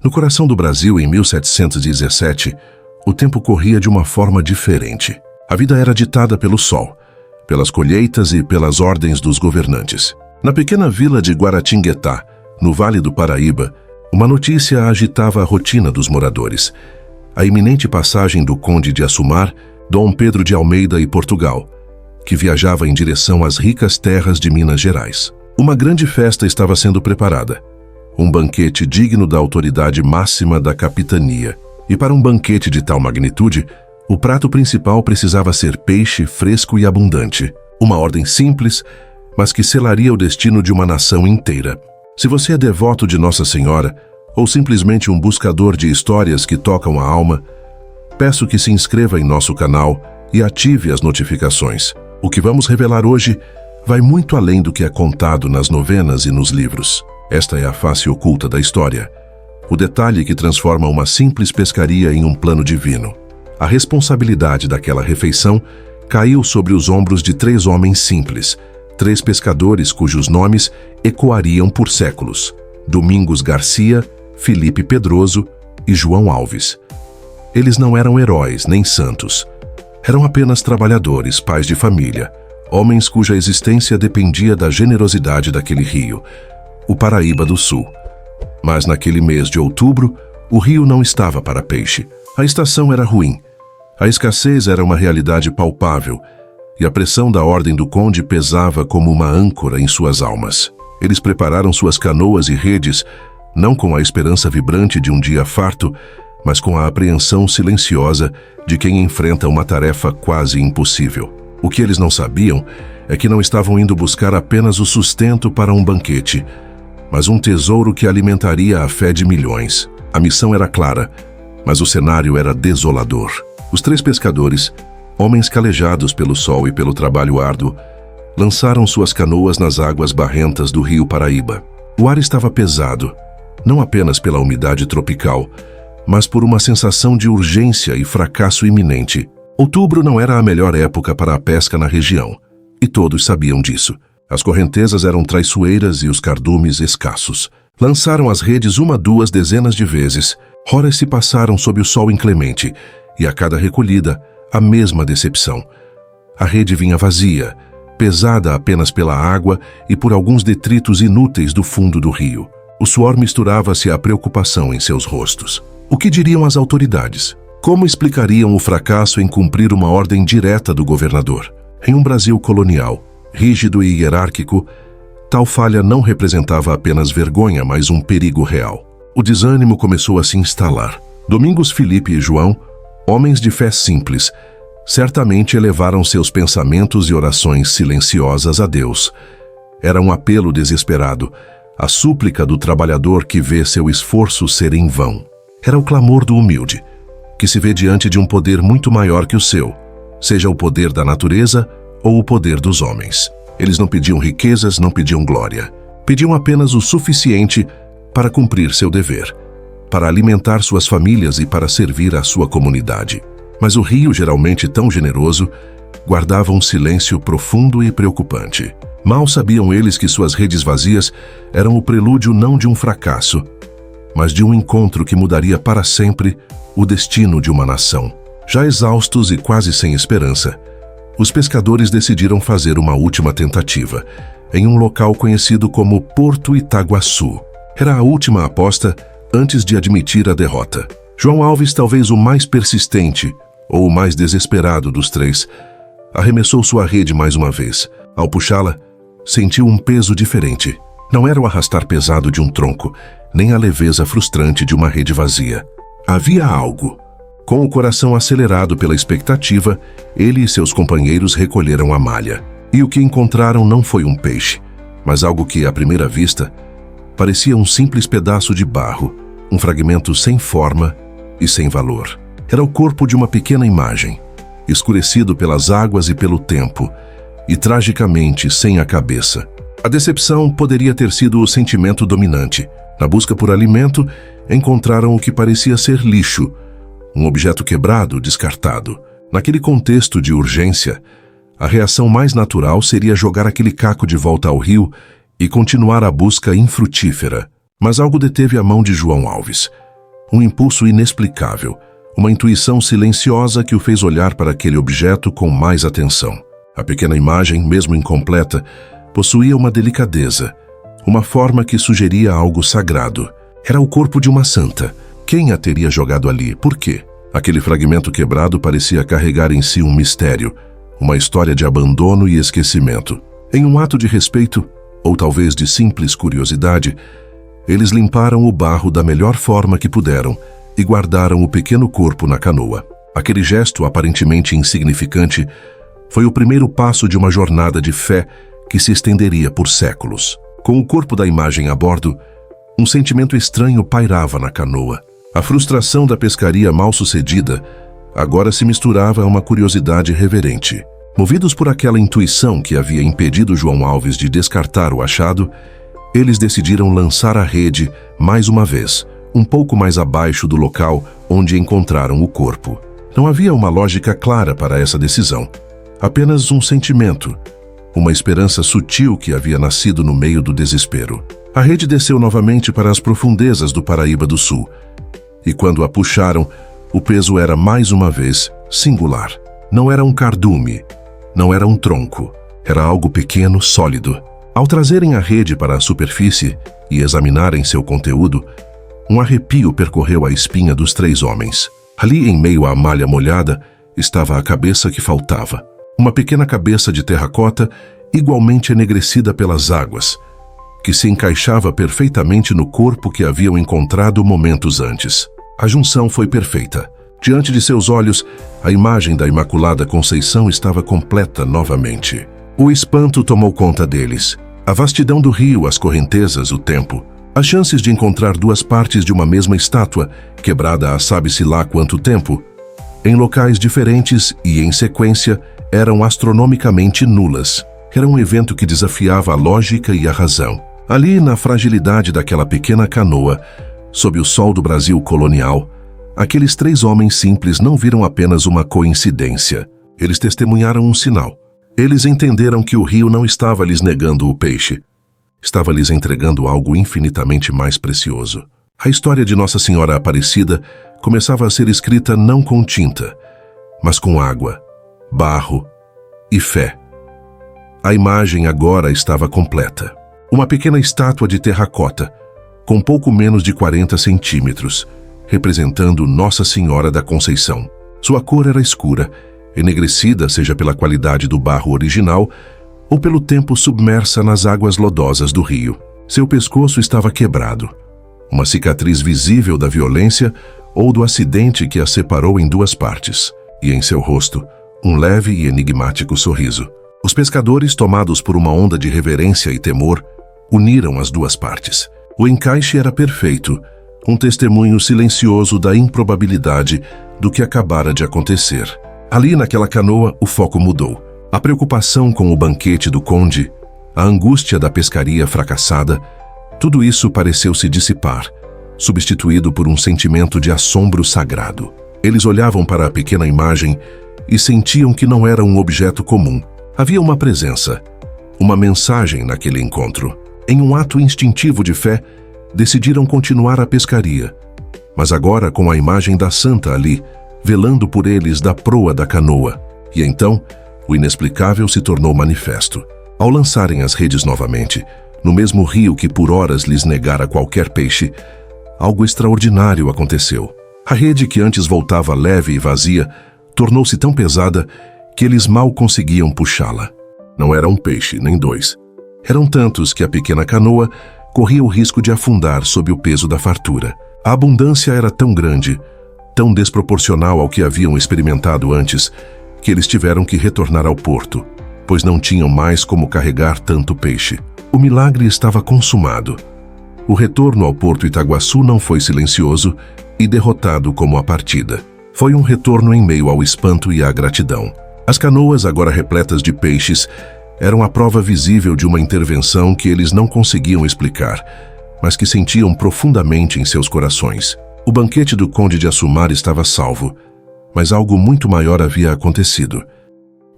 No coração do Brasil, em 1717, o tempo corria de uma forma diferente. A vida era ditada pelo sol, pelas colheitas e pelas ordens dos governantes. Na pequena vila de Guaratinguetá, no Vale do Paraíba, uma notícia agitava a rotina dos moradores: a iminente passagem do conde de Assumar, Dom Pedro de Almeida e Portugal, que viajava em direção às ricas terras de Minas Gerais. Uma grande festa estava sendo preparada, um banquete digno da autoridade máxima da capitania. E para um banquete de tal magnitude, o prato principal precisava ser peixe fresco e abundante. Uma ordem simples, mas que selaria o destino de uma nação inteira. Se você é devoto de Nossa Senhora, ou simplesmente um buscador de histórias que tocam a alma, peço que se inscreva em nosso canal e ative as notificações. O que vamos revelar hoje vai muito além do que é contado nas novenas e nos livros. Esta é a face oculta da história, o detalhe que transforma uma simples pescaria em um plano divino. A responsabilidade daquela refeição caiu sobre os ombros de 3 homens simples, 3 pescadores cujos nomes ecoariam por séculos: Domingos Garcia, Felipe Pedroso e João Alves. Eles não eram heróis nem santos. Eram apenas trabalhadores, pais de família, homens cuja existência dependia da generosidade daquele rio, o Paraíba do Sul. Mas naquele mês de outubro, o rio não estava para peixe. A estação era ruim. A escassez era uma realidade palpável, e a pressão da ordem do conde pesava como uma âncora em suas almas. Eles prepararam suas canoas e redes, não com a esperança vibrante de um dia farto, mas com a apreensão silenciosa de quem enfrenta uma tarefa quase impossível. O que eles não sabiam é que não estavam indo buscar apenas o sustento para um banquete, mas um tesouro que alimentaria a fé de milhões. A missão era clara, mas o cenário era desolador. Os 3 pescadores, homens calejados pelo sol e pelo trabalho árduo, lançaram suas canoas nas águas barrentas do rio Paraíba. O ar estava pesado, não apenas pela umidade tropical, mas por uma sensação de urgência e fracasso iminente. Outubro não era a melhor época para a pesca na região, e todos sabiam disso. As correntezas eram traiçoeiras e os cardumes escassos. Lançaram as redes 1-2 dezenas de vezes. Horas se passaram sob o sol inclemente, e a cada recolhida, a mesma decepção. A rede vinha vazia, pesada apenas pela água e por alguns detritos inúteis do fundo do rio. O suor misturava-se à preocupação em seus rostos. O que diriam as autoridades? Como explicariam o fracasso em cumprir uma ordem direta do governador? Em um Brasil colonial, rígido e hierárquico, tal falha não representava apenas vergonha, mas um perigo real. O desânimo começou a se instalar. Domingos, Felipe e João, homens de fé simples, certamente elevaram seus pensamentos e orações silenciosas a Deus. Era um apelo desesperado, a súplica do trabalhador que vê seu esforço ser em vão. Era o clamor do humilde, que se vê diante de um poder muito maior que o seu, seja o poder da natureza ou o poder dos homens. Eles não pediam riquezas, não pediam glória. Pediam apenas o suficiente para cumprir seu dever, para alimentar suas famílias e para servir à sua comunidade. Mas o rio, geralmente tão generoso, guardava um silêncio profundo e preocupante. Mal sabiam eles que suas redes vazias eram o prelúdio não de um fracasso, mas de um encontro que mudaria para sempre o destino de uma nação. Já exaustos e quase sem esperança, os pescadores decidiram fazer uma última tentativa, em um local conhecido como Porto Itaguaçu. Era a última aposta antes de admitir a derrota. João Alves, talvez o mais persistente ou o mais desesperado dos 3, arremessou sua rede mais uma vez. Ao puxá-la, sentiu um peso diferente. Não era o arrastar pesado de um tronco, nem a leveza frustrante de uma rede vazia. Havia algo. Com o coração acelerado pela expectativa, ele e seus companheiros recolheram a malha. E o que encontraram não foi um peixe, mas algo que, à primeira vista, parecia um simples pedaço de barro, um fragmento sem forma e sem valor. Era o corpo de uma pequena imagem, escurecido pelas águas e pelo tempo, e tragicamente sem a cabeça. A decepção poderia ter sido o sentimento dominante. Na busca por alimento, encontraram o que parecia ser lixo, um objeto quebrado, descartado. Naquele contexto de urgência, a reação mais natural seria jogar aquele caco de volta ao rio e continuar a busca infrutífera. Mas algo deteve a mão de João Alves. Um impulso inexplicável, uma intuição silenciosa que o fez olhar para aquele objeto com mais atenção. A pequena imagem, mesmo incompleta, possuía uma delicadeza, uma forma que sugeria algo sagrado. Era o corpo de uma santa. Quem a teria jogado ali? Por quê? Aquele fragmento quebrado parecia carregar em si um mistério, uma história de abandono e esquecimento. Em um ato de respeito, ou talvez de simples curiosidade, eles limparam o barro da melhor forma que puderam e guardaram o pequeno corpo na canoa. Aquele gesto aparentemente insignificante foi o primeiro passo de uma jornada de fé que se estenderia por séculos. Com o corpo da imagem a bordo, um sentimento estranho pairava na canoa. A frustração da pescaria mal-sucedida agora se misturava a uma curiosidade reverente. Movidos por aquela intuição que havia impedido João Alves de descartar o achado, eles decidiram lançar a rede mais uma vez, um pouco mais abaixo do local onde encontraram o corpo. Não havia uma lógica clara para essa decisão, apenas um sentimento, uma esperança sutil que havia nascido no meio do desespero. A rede desceu novamente para as profundezas do Paraíba do Sul, e quando a puxaram, o peso era mais uma vez singular. Não era um cardume, não era um tronco, era algo pequeno, sólido. Ao trazerem a rede para a superfície e examinarem seu conteúdo, um arrepio percorreu a espinha dos 3 homens. Ali, em meio à malha molhada, estava a cabeça que faltava. Uma pequena cabeça de terracota, igualmente enegrecida pelas águas, que se encaixava perfeitamente no corpo que haviam encontrado momentos antes. A junção foi perfeita. Diante de seus olhos, a imagem da Imaculada Conceição estava completa novamente. O espanto tomou conta deles. A vastidão do rio, as correntezas, o tempo. As chances de encontrar 2 partes de uma mesma estátua, quebrada há sabe-se lá quanto tempo, em locais diferentes e em sequência, eram astronomicamente nulas. Era um evento que desafiava a lógica e a razão. Ali, na fragilidade daquela pequena canoa, sob o sol do Brasil colonial, aqueles 3 homens simples não viram apenas uma coincidência. Eles testemunharam um sinal. Eles entenderam que o rio não estava lhes negando o peixe. Estava lhes entregando algo infinitamente mais precioso. A história de Nossa Senhora Aparecida começava a ser escrita não com tinta, mas com água, barro e fé. A imagem agora estava completa. Uma pequena estátua de terracota, com pouco menos de 40 centímetros, representando Nossa Senhora da Conceição. Sua cor era escura, enegrecida seja pela qualidade do barro original ou pelo tempo submersa nas águas lodosas do rio. Seu pescoço estava quebrado, uma cicatriz visível da violência ou do acidente que a separou em 2 partes, e em seu rosto, um leve e enigmático sorriso. Os pescadores, tomados por uma onda de reverência e temor, uniram as 2 partes. O encaixe era perfeito, um testemunho silencioso da improbabilidade do que acabara de acontecer. Ali naquela canoa, o foco mudou. A preocupação com o banquete do conde, a angústia da pescaria fracassada, tudo isso pareceu se dissipar, substituído por um sentimento de assombro sagrado. Eles olhavam para a pequena imagem e sentiam que não era um objeto comum. Havia uma presença, uma mensagem naquele encontro. Em um ato instintivo de fé, decidiram continuar a pescaria, mas agora com a imagem da santa ali, velando por eles da proa da canoa. E então, o inexplicável se tornou manifesto. Ao lançarem as redes novamente, no mesmo rio que por horas lhes negara qualquer peixe, algo extraordinário aconteceu. A rede que antes voltava leve e vazia, tornou-se tão pesada que eles mal conseguiam puxá-la. Não era um peixe, nem 2. Eram tantos que a pequena canoa corria o risco de afundar sob o peso da fartura. A abundância era tão grande, tão desproporcional ao que haviam experimentado antes, que eles tiveram que retornar ao porto, pois não tinham mais como carregar tanto peixe. O milagre estava consumado. O retorno ao Porto Itaguaçu não foi silencioso e derrotado como a partida. Foi um retorno em meio ao espanto e à gratidão. As canoas, agora repletas de peixes, eram a prova visível de uma intervenção que eles não conseguiam explicar, mas que sentiam profundamente em seus corações. O banquete do Conde de Assumar estava salvo, mas algo muito maior havia acontecido.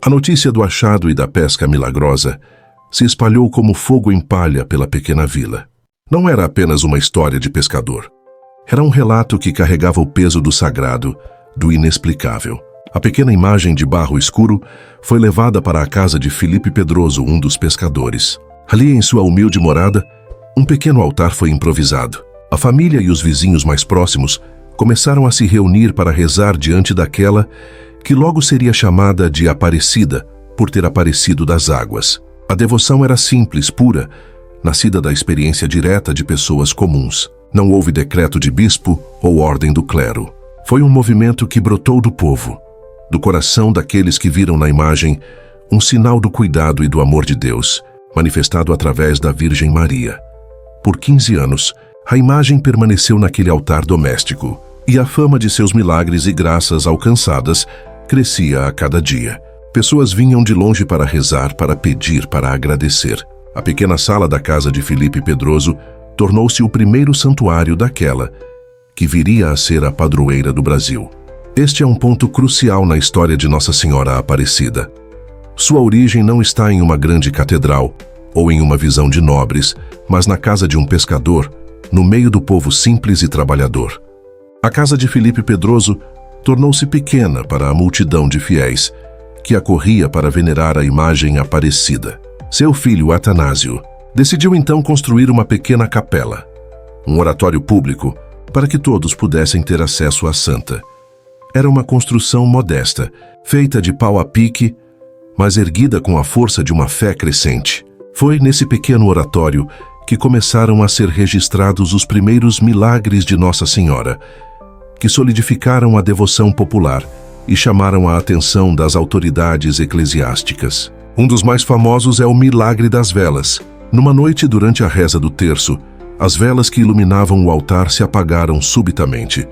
A notícia do achado e da pesca milagrosa se espalhou como fogo em palha pela pequena vila. Não era apenas uma história de pescador. Era um relato que carregava o peso do sagrado, do inexplicável. A pequena imagem de barro escuro foi levada para a casa de Felipe Pedroso, um dos pescadores. Ali, em sua humilde morada, um pequeno altar foi improvisado. A família e os vizinhos mais próximos começaram a se reunir para rezar diante daquela que logo seria chamada de Aparecida, por ter aparecido das águas. A devoção era simples, pura, nascida da experiência direta de pessoas comuns. Não houve decreto de bispo ou ordem do clero. Foi um movimento que brotou do povo, do coração daqueles que viram na imagem um sinal do cuidado e do amor de Deus, manifestado através da Virgem Maria. Por 15 anos, a imagem permaneceu naquele altar doméstico, e a fama de seus milagres e graças alcançadas crescia a cada dia. Pessoas vinham de longe para rezar, para pedir, para agradecer. A pequena sala da casa de Felipe Pedroso tornou-se o primeiro santuário daquela que viria a ser a padroeira do Brasil. Este é um ponto crucial na história de Nossa Senhora Aparecida. Sua origem não está em uma grande catedral ou em uma visão de nobres, mas na casa de um pescador, no meio do povo simples e trabalhador. A casa de Felipe Pedroso tornou-se pequena para a multidão de fiéis que acorria para venerar a imagem Aparecida. Seu filho, Atanásio, decidiu então construir uma pequena capela, um oratório público, para que todos pudessem ter acesso à santa. Era uma construção modesta, feita de pau a pique, mas erguida com a força de uma fé crescente. Foi nesse pequeno oratório que começaram a ser registrados os primeiros milagres de Nossa Senhora, que solidificaram a devoção popular e chamaram a atenção das autoridades eclesiásticas. Um dos mais famosos é o Milagre das Velas. Numa noite durante a reza do terço, as velas que iluminavam o altar se apagaram subitamente,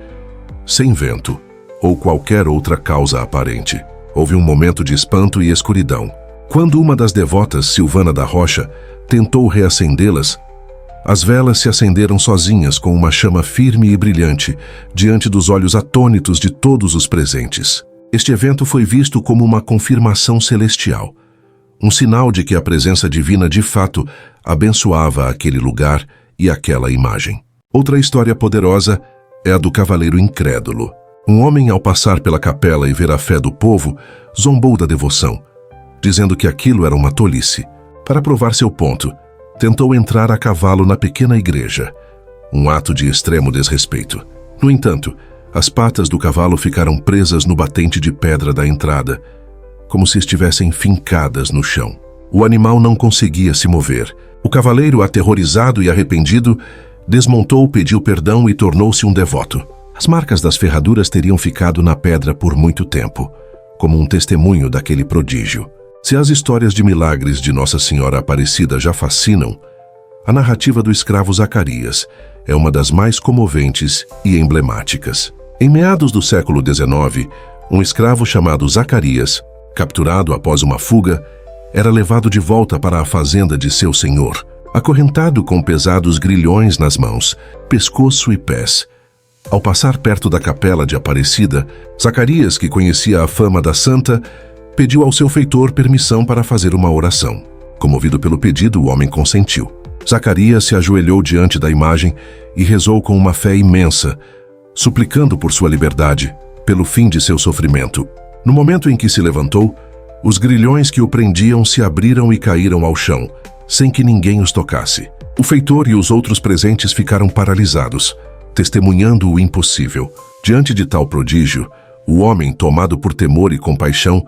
sem vento ou qualquer outra causa aparente. Houve um momento de espanto e escuridão. Quando uma das devotas, Silvana da Rocha, tentou reacendê-las, as velas se acenderam sozinhas com uma chama firme e brilhante, diante dos olhos atônitos de todos os presentes. Este evento foi visto como uma confirmação celestial, um sinal de que a presença divina de fato abençoava aquele lugar e aquela imagem. Outra história poderosa é a do cavaleiro incrédulo. Um homem, ao passar pela capela e ver a fé do povo, zombou da devoção, dizendo que aquilo era uma tolice. Para provar seu ponto, tentou entrar a cavalo na pequena igreja, um ato de extremo desrespeito. No entanto, as patas do cavalo ficaram presas no batente de pedra da entrada, como se estivessem fincadas no chão. O animal não conseguia se mover. O cavaleiro, aterrorizado e arrependido, desmontou, pediu perdão e tornou-se um devoto. As marcas das ferraduras teriam ficado na pedra por muito tempo, como um testemunho daquele prodígio. Se as histórias de milagres de Nossa Senhora Aparecida já fascinam, a narrativa do escravo Zacarias é uma das mais comoventes e emblemáticas. Em meados do século XIX, um escravo chamado Zacarias, capturado após uma fuga, era levado de volta para a fazenda de seu senhor, acorrentado com pesados grilhões nas mãos, pescoço e pés. Ao passar perto da capela de Aparecida, Zacarias, que conhecia a fama da santa, pediu ao seu feitor permissão para fazer uma oração. Comovido pelo pedido, o homem consentiu. Zacarias se ajoelhou diante da imagem e rezou com uma fé imensa, suplicando por sua liberdade, pelo fim de seu sofrimento. No momento em que se levantou, os grilhões que o prendiam se abriram e caíram ao chão, sem que ninguém os tocasse. O feitor e os outros presentes ficaram paralisados, testemunhando o impossível. Diante de tal prodígio, o homem, tomado por temor e compaixão,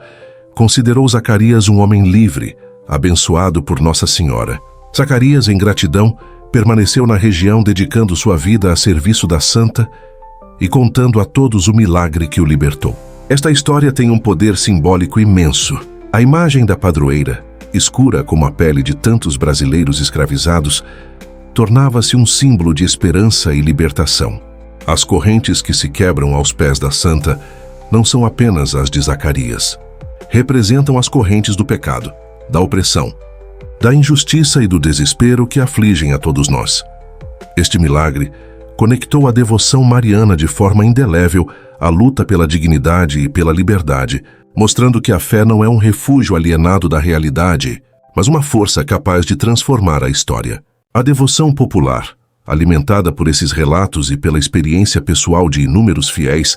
considerou Zacarias um homem livre, abençoado por Nossa Senhora. Zacarias, em gratidão, permaneceu na região dedicando sua vida a serviço da santa e contando a todos o milagre que o libertou. Esta história tem um poder simbólico imenso. A imagem da padroeira, escura como a pele de tantos brasileiros escravizados, tornava-se um símbolo de esperança e libertação. As correntes que se quebram aos pés da santa não são apenas as de Zacarias. Representam as correntes do pecado, da opressão, da injustiça e do desespero que afligem a todos nós. Este milagre conectou a devoção mariana de forma indelével à luta pela dignidade e pela liberdade, mostrando que a fé não é um refúgio alienado da realidade, mas uma força capaz de transformar a história. A devoção popular, alimentada por esses relatos e pela experiência pessoal de inúmeros fiéis,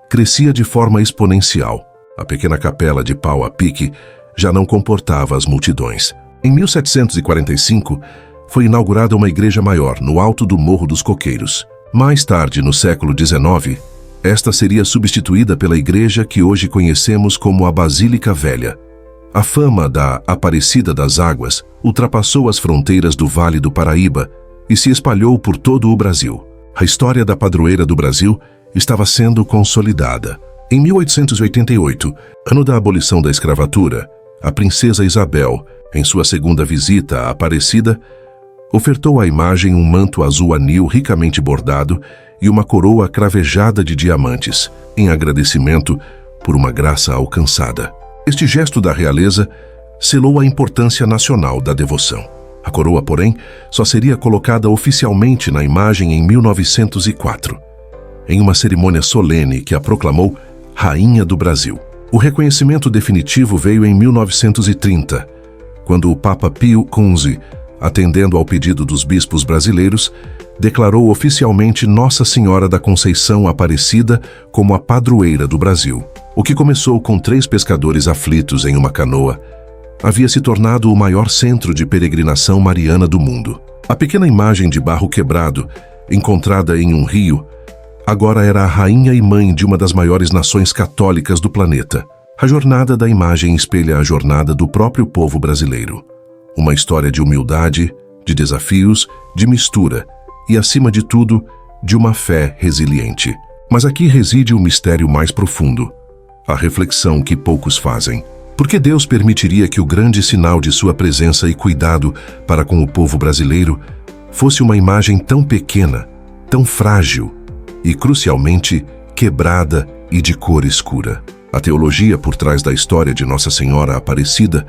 crescia de forma exponencial. A pequena capela de pau a pique já não comportava as multidões. Em 1745, foi inaugurada uma igreja maior no alto do Morro dos Coqueiros. Mais tarde, no século XIX, esta seria substituída pela igreja que hoje conhecemos como a Basílica Velha. A fama da Aparecida das Águas ultrapassou as fronteiras do Vale do Paraíba e se espalhou por todo o Brasil. A história da padroeira do Brasil estava sendo consolidada. Em 1888, ano da abolição da escravatura, a princesa Isabel, em sua segunda visita à Aparecida, ofertou à imagem um manto azul anil ricamente bordado e uma coroa cravejada de diamantes, em agradecimento por uma graça alcançada. Este gesto da realeza selou a importância nacional da devoção. A coroa, porém, só seria colocada oficialmente na imagem em 1904, em uma cerimônia solene que a proclamou Rainha do Brasil. O reconhecimento definitivo veio em 1930, quando o Papa Pio XI, atendendo ao pedido dos bispos brasileiros, declarou oficialmente Nossa Senhora da Conceição Aparecida como a padroeira do Brasil. O que começou com 3 pescadores aflitos em uma canoa, havia se tornado o maior centro de peregrinação mariana do mundo. A pequena imagem de barro quebrado, encontrada em um rio, agora era a rainha e mãe de uma das maiores nações católicas do planeta. A jornada da imagem espelha a jornada do próprio povo brasileiro. Uma história de humildade, de desafios, de mistura e, acima de tudo, de uma fé resiliente. Mas aqui reside o mistério mais profundo, a reflexão que poucos fazem. Por que Deus permitiria que o grande sinal de sua presença e cuidado para com o povo brasileiro fosse uma imagem tão pequena, tão frágil e, crucialmente, quebrada e de cor escura? A teologia por trás da história de Nossa Senhora Aparecida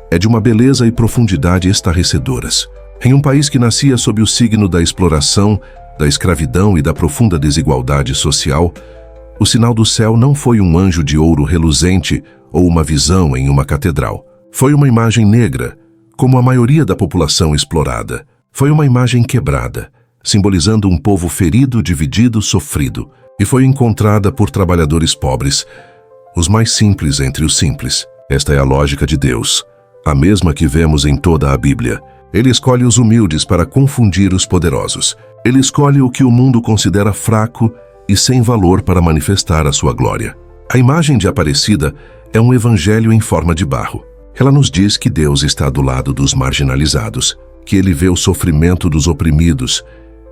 é de uma beleza e profundidade estarrecedoras. Em um país que nascia sob o signo da exploração, da escravidão e da profunda desigualdade social, o sinal do céu não foi um anjo de ouro reluzente ou uma visão em uma catedral. Foi uma imagem negra, como a maioria da população explorada. Foi uma imagem quebrada, simbolizando um povo ferido, dividido, sofrido. E foi encontrada por trabalhadores pobres, os mais simples entre os simples. Esta é a lógica de Deus, a mesma que vemos em toda a Bíblia. Ele escolhe os humildes para confundir os poderosos. Ele escolhe o que o mundo considera fraco e sem valor para manifestar a sua glória. A imagem de Aparecida é um evangelho em forma de barro. Ela nos diz que Deus está do lado dos marginalizados, que Ele vê o sofrimento dos oprimidos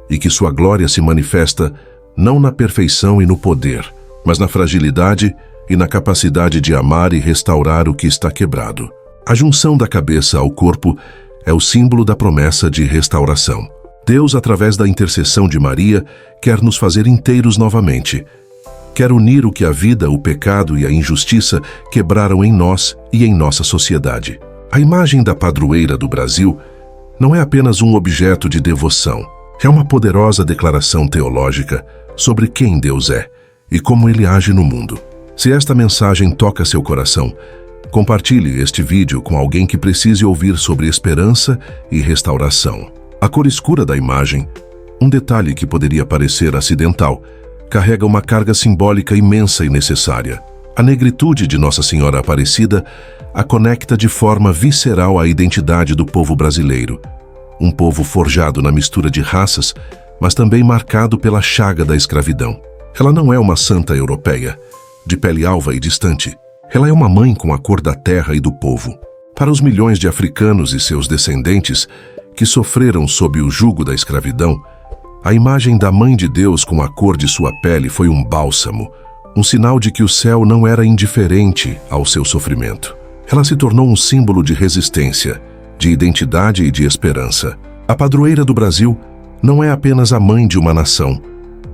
e que sua glória se manifesta não na perfeição e no poder, mas na fragilidade e na capacidade de amar e restaurar o que está quebrado. A junção da cabeça ao corpo é o símbolo da promessa de restauração. Deus, através da intercessão de Maria, quer nos fazer inteiros novamente. Quer unir o que a vida, o pecado e a injustiça quebraram em nós e em nossa sociedade. A imagem da padroeira do Brasil não é apenas um objeto de devoção. É uma poderosa declaração teológica sobre quem Deus é e como Ele age no mundo. Se esta mensagem toca seu coração, compartilhe este vídeo com alguém que precise ouvir sobre esperança e restauração. A cor escura da imagem, um detalhe que poderia parecer acidental, carrega uma carga simbólica imensa e necessária. A negritude de Nossa Senhora Aparecida a conecta de forma visceral à identidade do povo brasileiro, um povo forjado na mistura de raças, mas também marcado pela chaga da escravidão. Ela não é uma santa europeia, de pele alva e distante. Ela é uma mãe com a cor da terra e do povo. Para os milhões de africanos e seus descendentes que sofreram sob o jugo da escravidão, a imagem da Mãe de Deus com a cor de sua pele foi um bálsamo, um sinal de que o céu não era indiferente ao seu sofrimento. Ela se tornou um símbolo de resistência, de identidade e de esperança. A padroeira do Brasil não é apenas a mãe de uma nação,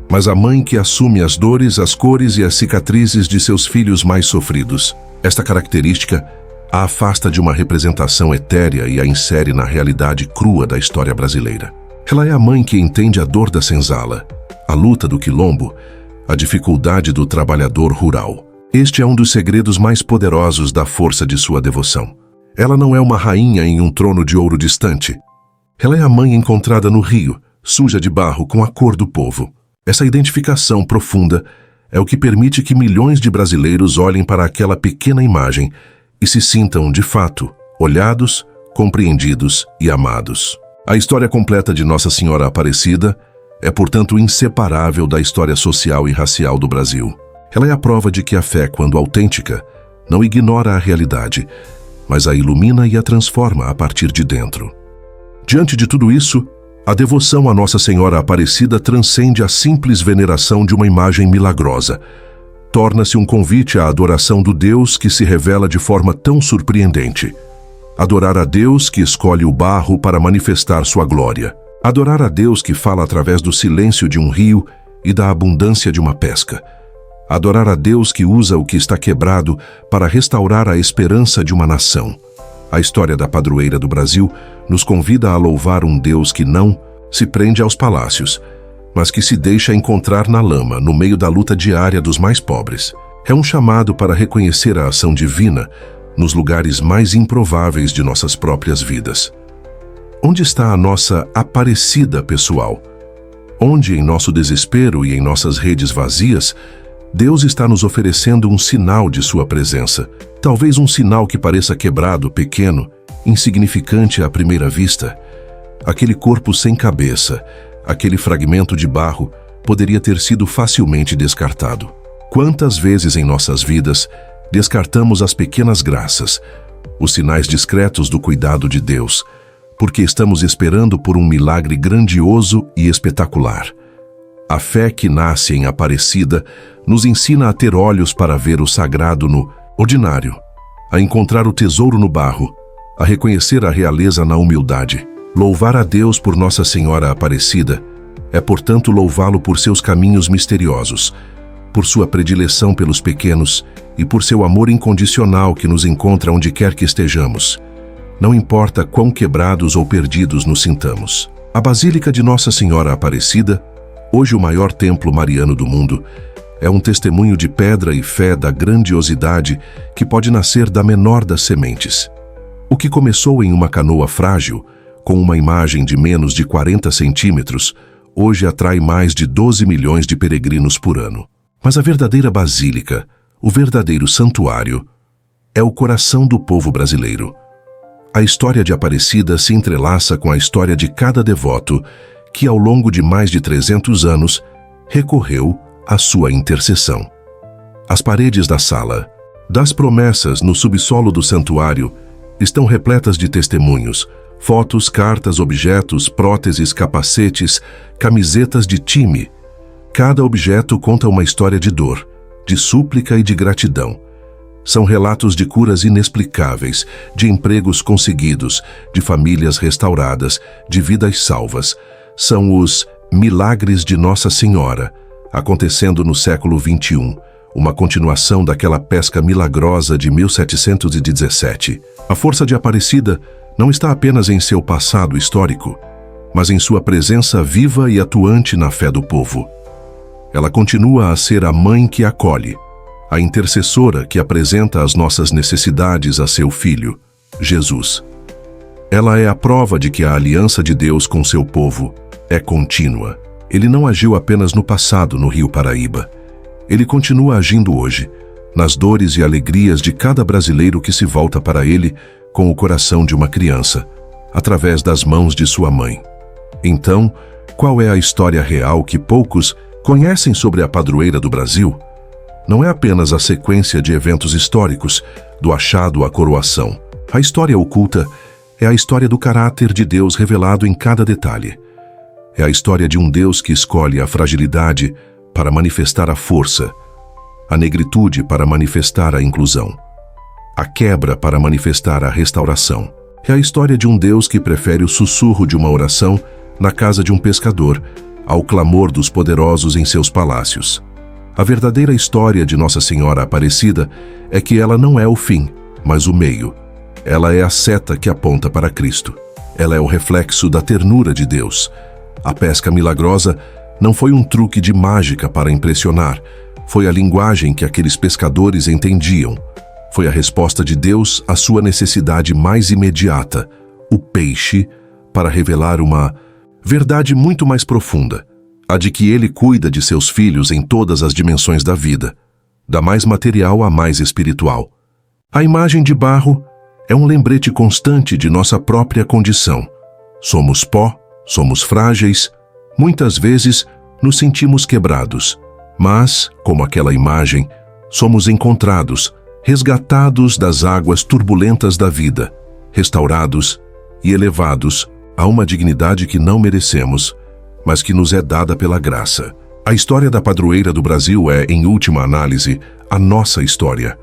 mas a mãe que assume as dores, as cores e as cicatrizes de seus filhos mais sofridos. Esta característica a afasta de uma representação etérea e a insere na realidade crua da história brasileira. Ela é a mãe que entende a dor da senzala, a luta do quilombo, a dificuldade do trabalhador rural. Este é um dos segredos mais poderosos da força de sua devoção. Ela não é uma rainha em um trono de ouro distante. Ela é a mãe encontrada no rio, suja de barro com a cor do povo. Essa identificação profunda é o que permite que milhões de brasileiros olhem para aquela pequena imagem e se sintam, de fato, olhados, compreendidos e amados. A história completa de Nossa Senhora Aparecida é, portanto, inseparável da história social e racial do Brasil. Ela é a prova de que a fé, quando autêntica, não ignora a realidade, mas a ilumina e a transforma a partir de dentro. Diante de tudo isso, a devoção a Nossa Senhora Aparecida transcende a simples veneração de uma imagem milagrosa. Torna-se um convite à adoração do Deus que se revela de forma tão surpreendente. Adorar a Deus que escolhe o barro para manifestar sua glória. Adorar a Deus que fala através do silêncio de um rio e da abundância de uma pesca. Adorar a Deus que usa o que está quebrado para restaurar a esperança de uma nação. A história da padroeira do Brasil nos convida a louvar um Deus que não se prende aos palácios, mas que se deixa encontrar na lama, no meio da luta diária dos mais pobres. É um chamado para reconhecer a ação divina nos lugares mais improváveis de nossas próprias vidas. Onde está a nossa Aparecida pessoal? Onde, em nosso desespero e em nossas redes vazias, Deus está nos oferecendo um sinal de sua presença. Talvez um sinal que pareça quebrado, pequeno, insignificante à primeira vista. Aquele corpo sem cabeça, aquele fragmento de barro, poderia ter sido facilmente descartado. Quantas vezes em nossas vidas descartamos as pequenas graças, os sinais discretos do cuidado de Deus, porque estamos esperando por um milagre grandioso e espetacular. A fé que nasce em Aparecida nos ensina a ter olhos para ver o sagrado no ordinário, a encontrar o tesouro no barro, a reconhecer a realeza na humildade. Louvar a Deus por Nossa Senhora Aparecida é, portanto, louvá-lo por seus caminhos misteriosos, por sua predileção pelos pequenos e por seu amor incondicional que nos encontra onde quer que estejamos. Não importa quão quebrados ou perdidos nos sintamos. A Basílica de Nossa Senhora Aparecida, hoje o maior templo mariano do mundo, é um testemunho de pedra e fé da grandiosidade que pode nascer da menor das sementes. O que começou em uma canoa frágil, com uma imagem de menos de 40 centímetros, hoje atrai mais de 12 milhões de peregrinos por ano. Mas a verdadeira basílica, o verdadeiro santuário, é o coração do povo brasileiro. A história de Aparecida se entrelaça com a história de cada devoto que, ao longo de mais de 300 anos, recorreu à sua intercessão. As paredes da sala, das promessas no subsolo do santuário, estão repletas de testemunhos, fotos, cartas, objetos, próteses, capacetes, camisetas de time. Cada objeto conta uma história de dor, de súplica e de gratidão. São relatos de curas inexplicáveis, de empregos conseguidos, de famílias restauradas, de vidas salvas. São os milagres de Nossa Senhora, acontecendo no século XXI, uma continuação daquela pesca milagrosa de 1717. A força de Aparecida não está apenas em seu passado histórico, mas em sua presença viva e atuante na fé do povo. Ela continua a ser a mãe que acolhe, a intercessora que apresenta as nossas necessidades a seu Filho, Jesus. Ela é a prova de que a aliança de Deus com seu povo é contínua. Ele não agiu apenas no passado no Rio Paraíba. Ele continua agindo hoje, nas dores e alegrias de cada brasileiro que se volta para ele com o coração de uma criança, através das mãos de sua mãe. Então, qual é a história real que poucos conhecem sobre a padroeira do Brasil? Não é apenas a sequência de eventos históricos, do achado à coroação. A história oculta é a história do caráter de Deus revelado em cada detalhe. É a história de um Deus que escolhe a fragilidade para manifestar a força, a negritude para manifestar a inclusão, a quebra para manifestar a restauração. É a história de um Deus que prefere o sussurro de uma oração na casa de um pescador ao clamor dos poderosos em seus palácios. A verdadeira história de Nossa Senhora Aparecida é que ela não é o fim, mas o meio. Ela é a seta que aponta para Cristo. Ela é o reflexo da ternura de Deus. A pesca milagrosa não foi um truque de mágica para impressionar. Foi a linguagem que aqueles pescadores entendiam. Foi a resposta de Deus à sua necessidade mais imediata, o peixe, para revelar uma Verdade muito mais profunda, a de que Ele cuida de seus filhos em todas as dimensões da vida, da mais material à mais espiritual. A imagem de barro é um lembrete constante de nossa própria condição. Somos pó, somos frágeis, muitas vezes nos sentimos quebrados, mas, como aquela imagem, somos encontrados, resgatados das águas turbulentas da vida, restaurados e elevados a uma dignidade que não merecemos, mas que nos é dada pela graça. A história da padroeira do Brasil é, em última análise, a nossa história.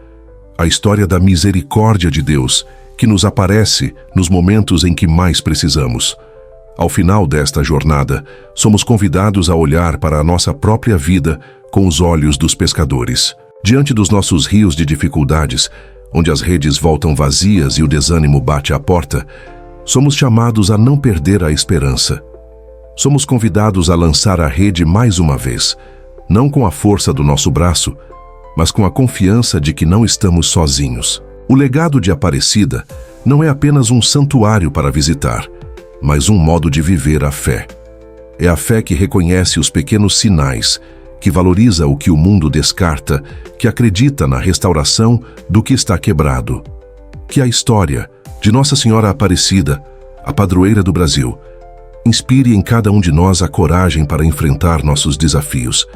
A história da misericórdia de Deus, que nos aparece nos momentos em que mais precisamos. Ao final desta jornada, somos convidados a olhar para a nossa própria vida com os olhos dos pescadores. Diante dos nossos rios de dificuldades, onde as redes voltam vazias e o desânimo bate à porta, somos chamados a não perder a esperança. Somos convidados a lançar a rede mais uma vez, não com a força do nosso braço, mas com a confiança de que não estamos sozinhos. O legado de Aparecida não é apenas um santuário para visitar, mas um modo de viver a fé. É a fé que reconhece os pequenos sinais, que valoriza o que o mundo descarta, que acredita na restauração do que está quebrado. Que a história de Nossa Senhora Aparecida, a padroeira do Brasil, inspire em cada um de nós a coragem para enfrentar nossos desafios,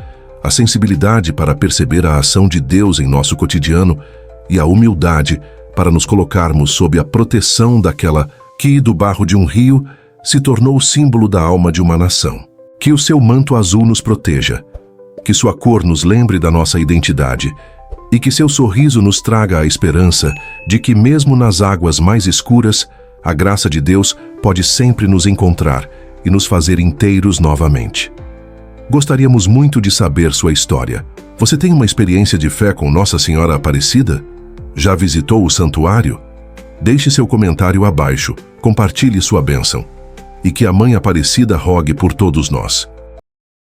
a sensibilidade para perceber a ação de Deus em nosso cotidiano e a humildade para nos colocarmos sob a proteção daquela que, do barro de um rio, se tornou o símbolo da alma de uma nação. Que o seu manto azul nos proteja, que sua cor nos lembre da nossa identidade e que seu sorriso nos traga a esperança de que, mesmo nas águas mais escuras, a graça de Deus pode sempre nos encontrar e nos fazer inteiros novamente. Gostaríamos muito de saber sua história. Você tem uma experiência de fé com Nossa Senhora Aparecida? Já visitou o santuário? Deixe seu comentário abaixo, compartilhe sua bênção. E que a Mãe Aparecida rogue por todos nós.